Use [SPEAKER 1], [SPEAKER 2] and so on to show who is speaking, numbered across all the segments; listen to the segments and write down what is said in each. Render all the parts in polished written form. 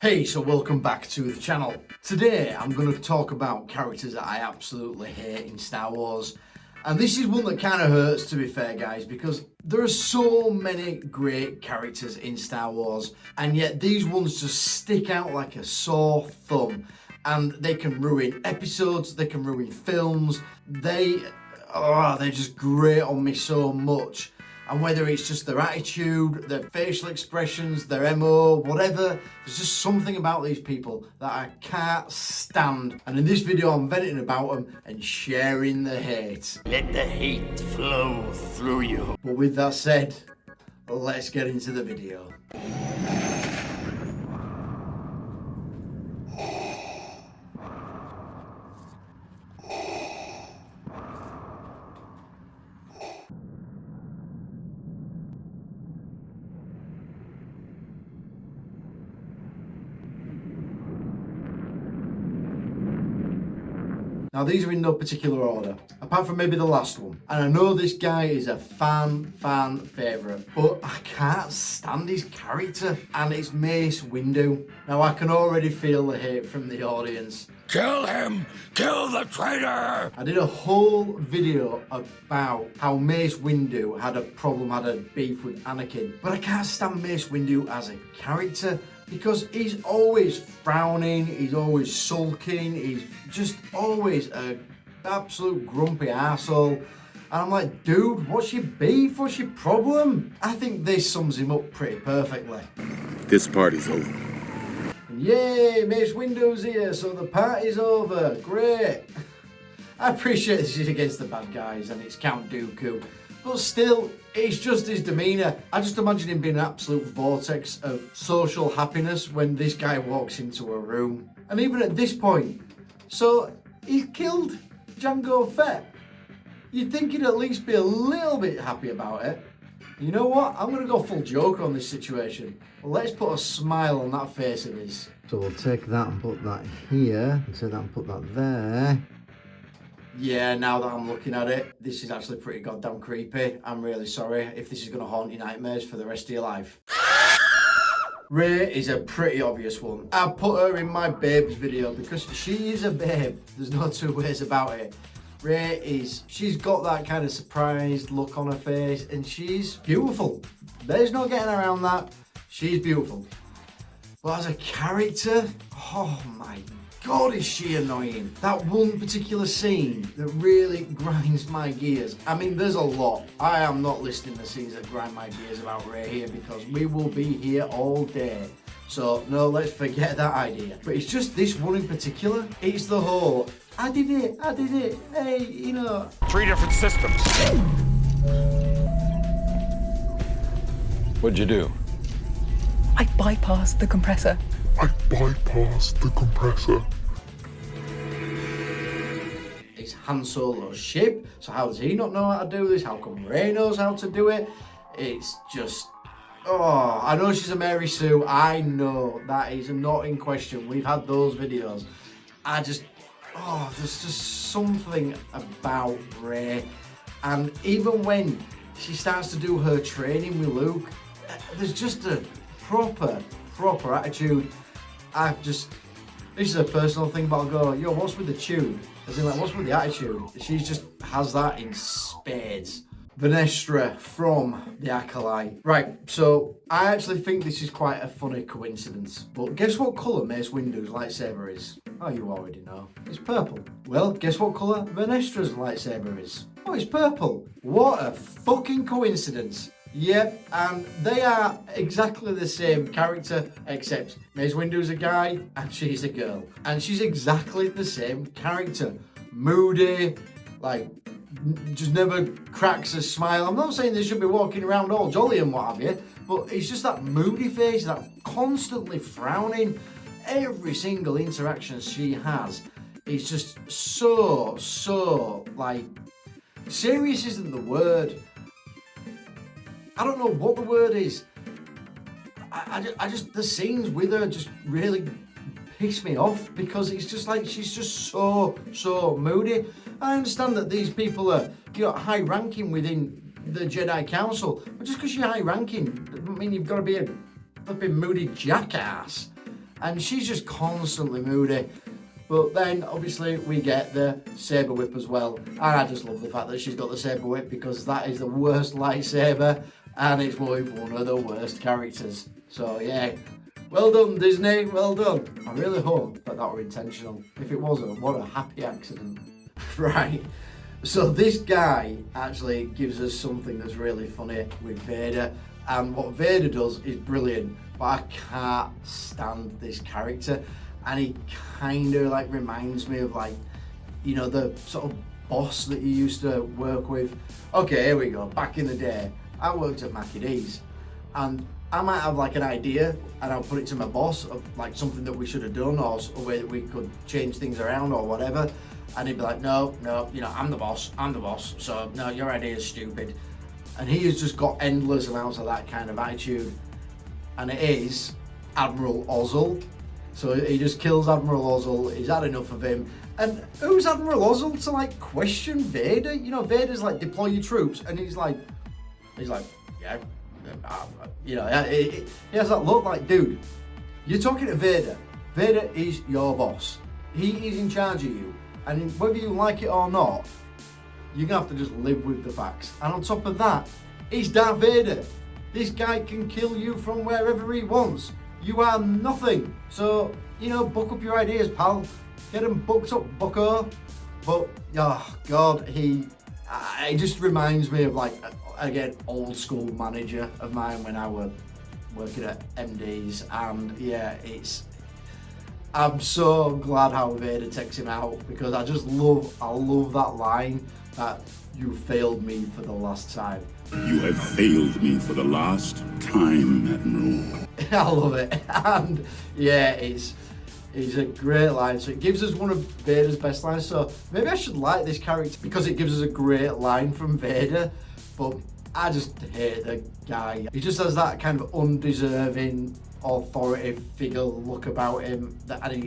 [SPEAKER 1] Hey, so welcome back to the channel. Today I'm going to talk about characters that I absolutely hate in Star Wars. And this is one that kind of hurts, to be fair, guys, because there are so many great characters in Star Wars, and yet these ones just stick out like a sore thumb. And they can ruin episodes, they can ruin films, they're just grate on me so much. And whether it's just their attitude, their facial expressions, their MO, whatever, there's just something about these people that I can't stand. And in this video, I'm venting about them and sharing the hate.
[SPEAKER 2] Let the hate flow through you.
[SPEAKER 1] But with that said, let's get into the video. Now these are in no particular order, apart from maybe the last one. And I know this guy is a fan favourite, but I can't stand his character, and it's Mace Windu. Now I can already feel the hate from the audience.
[SPEAKER 2] Kill him! Kill the traitor!
[SPEAKER 1] I did a whole video about how Mace Windu had a beef with Anakin, but I can't stand Mace Windu as a character because he's always frowning, he's always sulking, he's just always an absolute grumpy arsehole. And I'm like, dude, what's your beef? What's your problem? I think this sums him up pretty perfectly.
[SPEAKER 3] This party's over.
[SPEAKER 1] Yay, Mace Windu's here, so the party's over. Great. I appreciate this is against the bad guys and it's Count Dooku, but still, it's just his demeanour. I just imagine him being an absolute vortex of social happiness when this guy walks into a room. And even at this point, so he's killed Jango Fett. You'd think he'd at least be a little bit happy about it. You know what? I'm going to go full Joker on this situation. Well, let's put a smile on that face of his. So we'll take that and put that here, and take that and put that there. Yeah, now that I'm looking at it, this is actually pretty goddamn creepy. I'm really sorry if this is going to haunt your nightmares for the rest of your life. Rey is a pretty obvious one. I put her in my babes video because she is a babe. There's no two ways about it. Rey she's got that kind of surprised look on her face and she's beautiful. There's no getting around that. She's beautiful. But as a character, oh my God, is she annoying. That one particular scene that really grinds my gears. I mean, there's a lot. I am not listing the scenes that grind my gears about Rey here because we will be here all day. So no, let's forget that idea. But it's just this one in particular. It's the whole, I did it, hey, you know.
[SPEAKER 2] 3 different systems. What'd you do?
[SPEAKER 4] I bypassed the compressor.
[SPEAKER 1] It's Han Solo's ship, so how does he not know how to do this? How come Rey knows how to do it? It's just, oh, I know she's a Mary Sue. I know that is not in question. We've had those videos. There's just something about Rey. And even when she starts to do her training with Luke, there's just a proper attitude. This is a personal thing, but I'll go, yo, what's with the tune? As in, like, what's with the attitude? She just has that in spades. Venestra from The Acolyte. Right, so I actually think this is quite a funny coincidence. But guess what colour Mace Windu's lightsaber is? Oh, you already know. It's purple. Well, guess what colour Venestra's lightsaber is? Oh, it's purple. What a fucking coincidence. Yep, and they are exactly the same character, except Mace Windu's a guy and she's a girl. And she's exactly the same character. Moody, like, just never cracks a smile. I'm not saying they should be walking around all jolly and what have you, but it's just that moody face, that constantly frowning. Every single interaction she has is just so, like, serious isn't the word. I don't know what the word is. I just the scenes with her just really piss me off because it's just like she's just so moody. I understand that these people are high ranking within the Jedi Council, but just because you're high ranking doesn't mean you've got to be a flipping moody jackass. and she's just constantly moody. But then obviously we get the saber whip as well, and I just love the fact that she's got the saber whip because that is the worst lightsaber, and it's with one of the worst characters. So yeah, well done Disney, well done. I really hope that were intentional. If it wasn't, what a happy accident. Right, so this guy actually gives us something that's really funny with Vader, and what Vader does is brilliant, but I can't stand this character. And he kind of like reminds me of like, you know, the sort of boss that you used to work with. Okay, here we go. Back in the day, I worked at Mackie D's, and I might have like an idea, and I'll put it to my boss of like something that we should have done, or a way that we could change things around or whatever. And he'd be like, no, you know, I'm the boss, so no, your idea is stupid. And he has just got endless amounts of that kind of attitude. And it is Admiral Ozzel. So he just kills Admiral Ozzel, he's had enough of him. And who's Admiral Ozzel to like question Vader? You know, Vader's like, deploy your troops, and he's like, yeah, you know, he has that look like, dude, you're talking to Vader. Vader is your boss. He is in charge of you. And whether you like it or not, you're gonna have to just live with the facts. And on top of that, he's Darth Vader. This guy can kill you from wherever he wants. You are nothing. So, you know, book up your ideas, pal. Get them booked up, bucko. But, oh God, it just reminds me of like, again, old school manager of mine when I was working at MD's. And yeah, I'm so glad how Vader takes him out, because I love that line that you failed me for the last time.
[SPEAKER 3] You have failed me for the last time, Admiral.
[SPEAKER 1] I love it. And yeah, it's a great line. So it gives us one of Vader's best lines. So maybe I should like this character because it gives us a great line from Vader. But I just hate the guy. He just has that kind of undeserving authority figure look about him,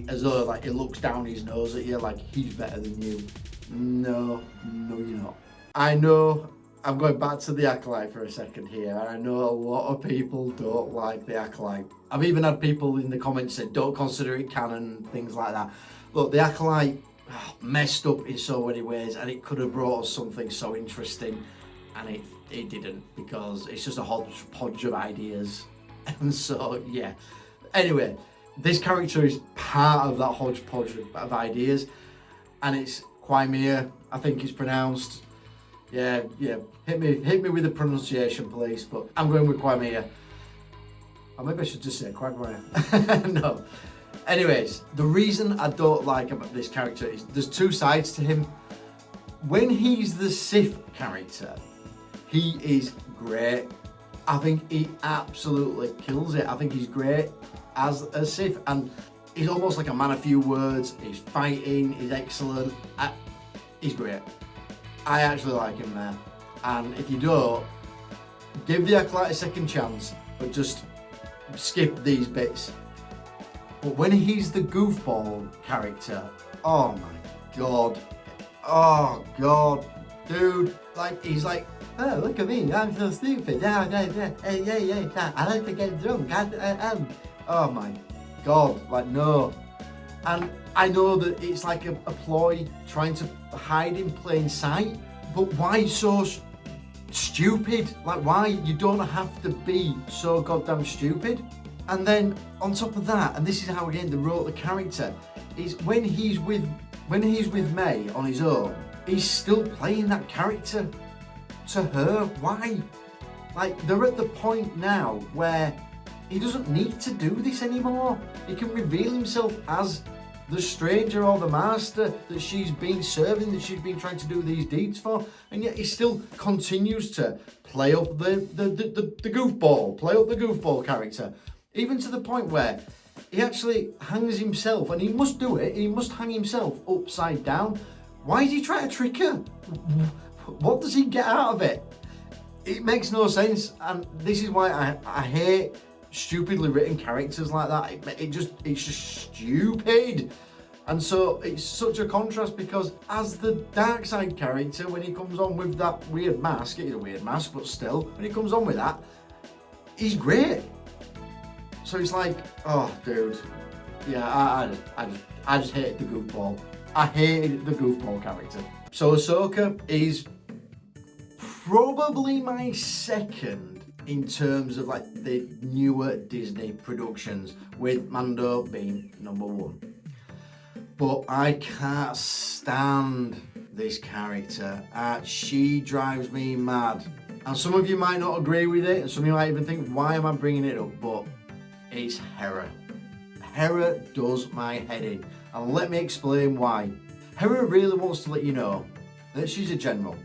[SPEAKER 1] as though like he looks down his nose at you like he's better than you. No, you're not. I know I'm going back to the Acolyte for a second here, and I know a lot of people don't like the Acolyte. I've even had people in the comments say don't consider it canon, things like that. Look, the Acolyte messed up in so many ways, and it could have brought us something so interesting, and it didn't, because it's just a hodgepodge of ideas. And so, yeah. Anyway, this character is part of that hodgepodge of ideas, and it's Quaimia, I think it's pronounced. Yeah, hit me with the pronunciation, please, but I'm going with Quaimia. Or maybe I should just say Quagmire. No. Anyways, the reason I don't like about this character is there's two sides to him. When he's the Sith character, he is great. I think he absolutely kills it. I think he's great as a Sith, and he's almost like a man of few words. He's fighting, he's excellent. He's great. I actually like him there. And if you don't, give the Acolyte a second chance, but just skip these bits. But when he's the goofball character, oh my God. Oh God. Dude, like, he's like, oh, look at me, I'm so stupid. Yeah, I like to get drunk. Oh my God, like, no. And I know that it's like a ploy trying to hide in plain sight, but why so stupid? Like, why? You don't have to be so goddamn stupid. And then on top of that, and this is how again they wrote the character, is when he's with May on his own, he's still playing that character to her. Why? Like, they're at the point now where he doesn't need to do this anymore. He can reveal himself as the stranger or the master that she's been serving, that she's been trying to do these deeds for, and yet he still continues to play up the goofball character, even to the point where he actually hangs himself, and he must do it, he must hang himself upside down. Why is he trying to trick her? What does he get out of it? It makes no sense, and this is why I hate stupidly written characters like that. It's just stupid. And so it's such a contrast, because as the dark side character, when he comes on with that weird mask, it is a weird mask, but still, when he comes on with that, he's great. So it's like, oh dude, Yeah, I just hated the goofball. I hated the goofball character. So Ahsoka is probably my second in terms of like the newer Disney productions, with Mando being number one. But I can't stand this character. She drives me mad. And some of you might not agree with it, and some of you might even think, why am I bringing it up? But it's Hera. Hera does my head in. And let me explain why. Hera really wants to let you know that she's a general.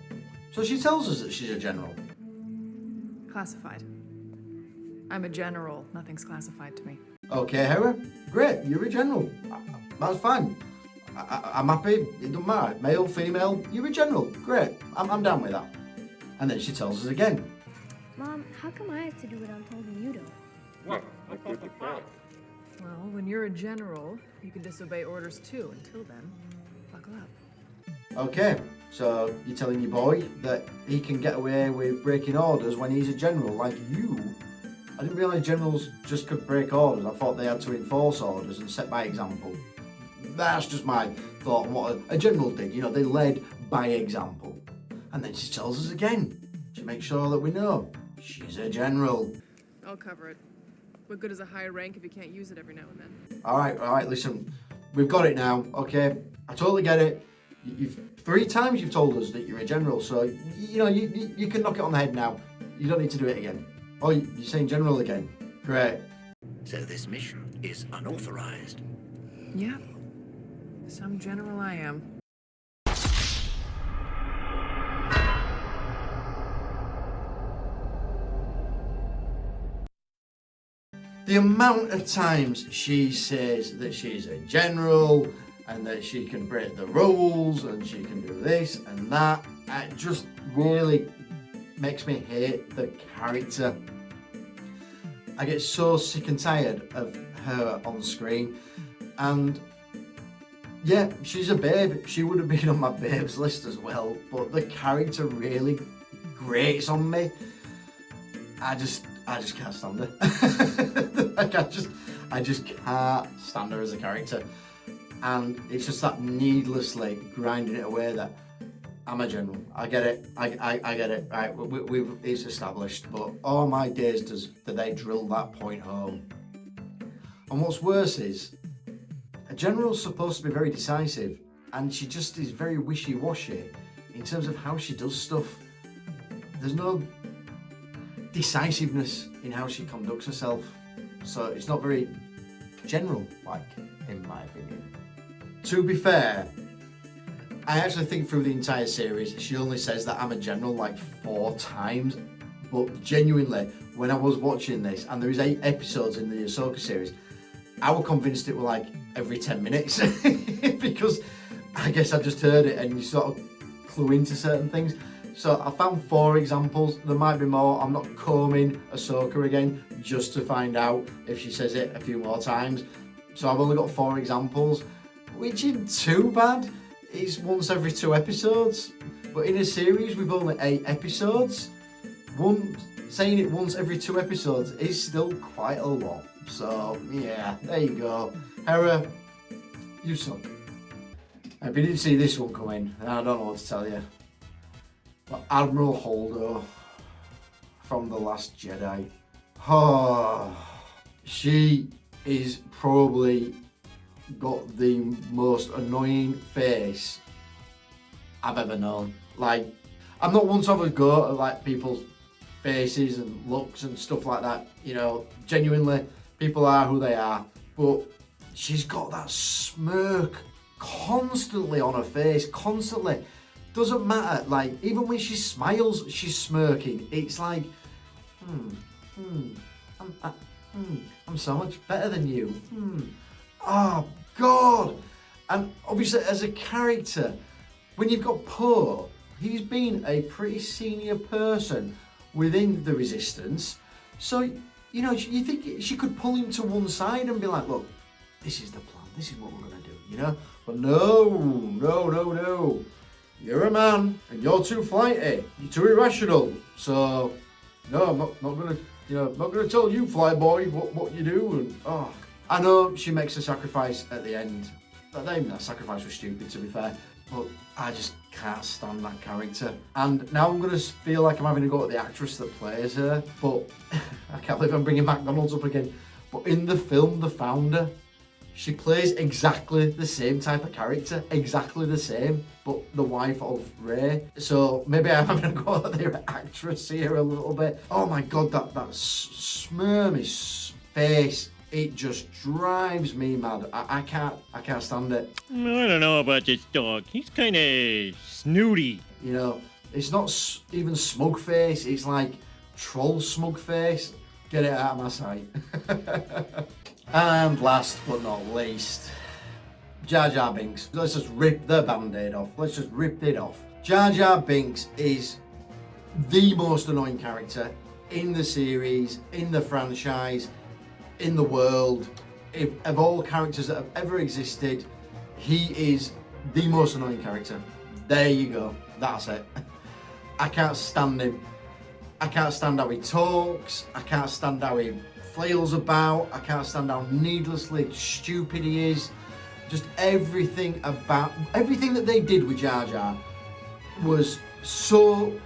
[SPEAKER 1] So she tells us that she's a general.
[SPEAKER 4] Classified. I'm a general. Nothing's classified to me.
[SPEAKER 1] Okay, Hera, great, you're a general. That's fine. I'm happy, it doesn't matter. Male, female, you're a general. Great, I'm down with that. And then she tells us again.
[SPEAKER 5] Mom, how come I have to do what I'm told and you don't?
[SPEAKER 2] What? I thought you fought.
[SPEAKER 4] Well, when you're a general, you can disobey orders too. Until then, buckle up.
[SPEAKER 1] Okay, so you're telling your boy that he can get away with breaking orders when he's a general like you? I didn't realise generals just could break orders. I thought they had to enforce orders and set by example. That's just my thought on what a general did. You know, they led by example. And then she tells us again. She makes sure that we know she's a general.
[SPEAKER 4] I'll cover it. What good is a high rank if you can't use it every now and then?
[SPEAKER 1] All right, listen. We've got it now, okay? I totally get it. You've 3 times you've told us that you're a general, so, you know, you can knock it on the head now. You don't need to do it again. Oh, you're saying general again. Great.
[SPEAKER 6] So this mission is unauthorized.
[SPEAKER 4] Yeah. Some general I am.
[SPEAKER 1] The amount of times she says that she's a general and that she can break the rules and she can do this and that, it just really makes me hate the character. I get so sick and tired of her on screen, and yeah, she's a babe. She would have been on my babes list as well, but the character really grates on me. I just can't stand her. Like I just can't stand her as a character, and it's just that needlessly grinding it away that I'm a general. I get it. I get it. Right, it's established. But all my days do they drill that point home. And what's worse is, a general's supposed to be very decisive, and she just is very wishy-washy in terms of how she does stuff. There's no decisiveness in how she conducts herself, so it's not very general-like, in my opinion. To be fair, I actually think through the entire series, she only says that I'm a general like 4 times, but genuinely, when I was watching this, and there is 8 episodes in the Ahsoka series, I was convinced it were like every 10 minutes, because I guess I just heard it and you sort of clue into certain things. So I found 4 examples, there might be more. I'm not combing Ahsoka again just to find out if she says it a few more times. So I've only got 4 examples, which isn't too bad. It's once every 2 episodes, but in a series with only 8 episodes, saying it once every 2 episodes is still quite a lot. So yeah, there you go. Hera, you suck. If you didn't see this one coming, I don't know what to tell you. But Admiral Holdo from The Last Jedi. Oh, she is probably got the most annoying face I've ever known. Like, I'm not one to have a go at like people's faces and looks and stuff like that. You know, genuinely, people are who they are. But she's got that smirk constantly on her face, constantly. Doesn't matter, like, even when she smiles, she's smirking. It's like, I'm so much better than you. Oh, God. And obviously, as a character, when you've got Poe, he's been a pretty senior person within the Resistance. So, you know, you think she could pull him to one side and be like, look, this is the plan. This is what we're going to do, you know? But no. You're a man, and you're too flighty. You're too irrational. So, no, I'm not gonna, not gonna tell you, flyboy, what you do. And I know she makes a sacrifice at the end. But even that sacrifice was stupid, to be fair. But I just can't stand that character. And now I'm going to feel like I'm having to go at the actress that plays her. But I can't believe I'm bringing McDonald's up again. But in the film, The Founder, she plays exactly the same type of character. Exactly the same. But the wife of Rey. So maybe I'm having to go at the actress here a little bit. Oh my God, that smirmy face. It just drives me mad. I can't stand it.
[SPEAKER 7] I don't know about this dog. He's kind of snooty.
[SPEAKER 1] You know, it's not even smug face. It's like troll smug face. Get it out of my sight. And last but not least, Jar Jar Binks. Let's just rip the band-aid off. Let's just rip it off. Jar Jar Binks is the most annoying character in the series, in the franchise, in the world. Of all characters that have ever existed, he is the most annoying character. There you go. That's it. I can't stand him. I can't stand how he talks. I can't stand how he flails about. I can't stand how needlessly stupid he is. Just everything that they did with Jar Jar was so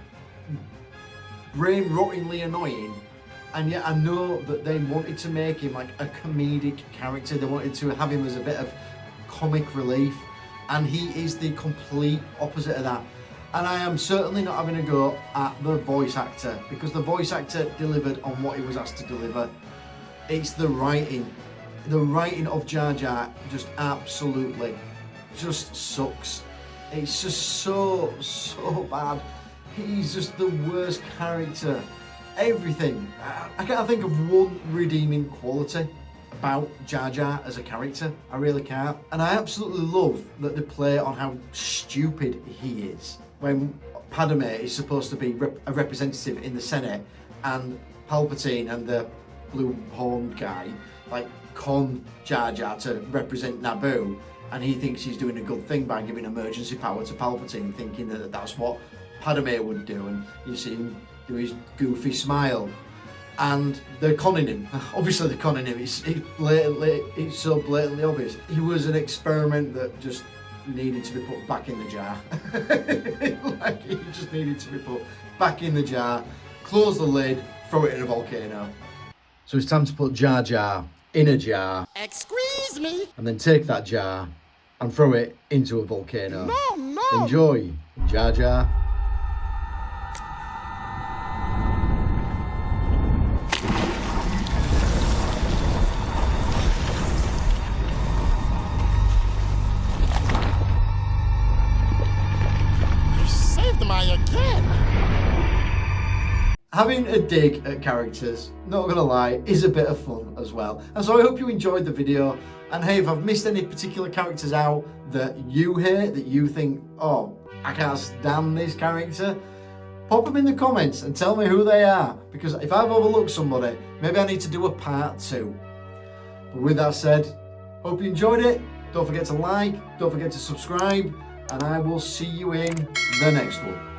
[SPEAKER 1] brain-rottingly annoying. And yet I know that they wanted to make him like a comedic character. They wanted to have him as a bit of comic relief. And he is the complete opposite of that. And I am certainly not having a go at the voice actor, because the voice actor delivered on what he was asked to deliver. It's the writing. The writing of Jar Jar just absolutely just sucks. It's just so bad. He's just the worst character. Everything. I can't think of one redeeming quality about Jar Jar as a character. I really can't. And I absolutely love that they play on how stupid he is. When Padme is supposed to be a representative in the Senate, and Palpatine and the blue-horned guy like con Jar Jar to represent Naboo, and he thinks he's doing a good thing by giving emergency power to Palpatine, thinking that that's what Padme would do, and you see him do his goofy smile, and they're conning him. Obviously they're conning him. It's so blatantly obvious. He was an experiment that just needed to be put back in the jar. Like, he just needed to be put back in the jar, close the lid, throw it in a volcano. So it's time to put Jar Jar in a jar.
[SPEAKER 6] Excuse me.
[SPEAKER 1] And then take that jar and throw it into a volcano.
[SPEAKER 6] No.
[SPEAKER 1] Enjoy, Jar Jar. Having a dig at characters, not gonna lie, is a bit of fun as well. And so I hope you enjoyed the video. And hey, if I've missed any particular characters out that you hate, that you think, oh, I can't stand this character, pop them in the comments and tell me who they are. Because if I've overlooked somebody, maybe I need to do a part 2. But with that said, hope you enjoyed it. Don't forget to like, don't forget to subscribe, and I will see you in the next one.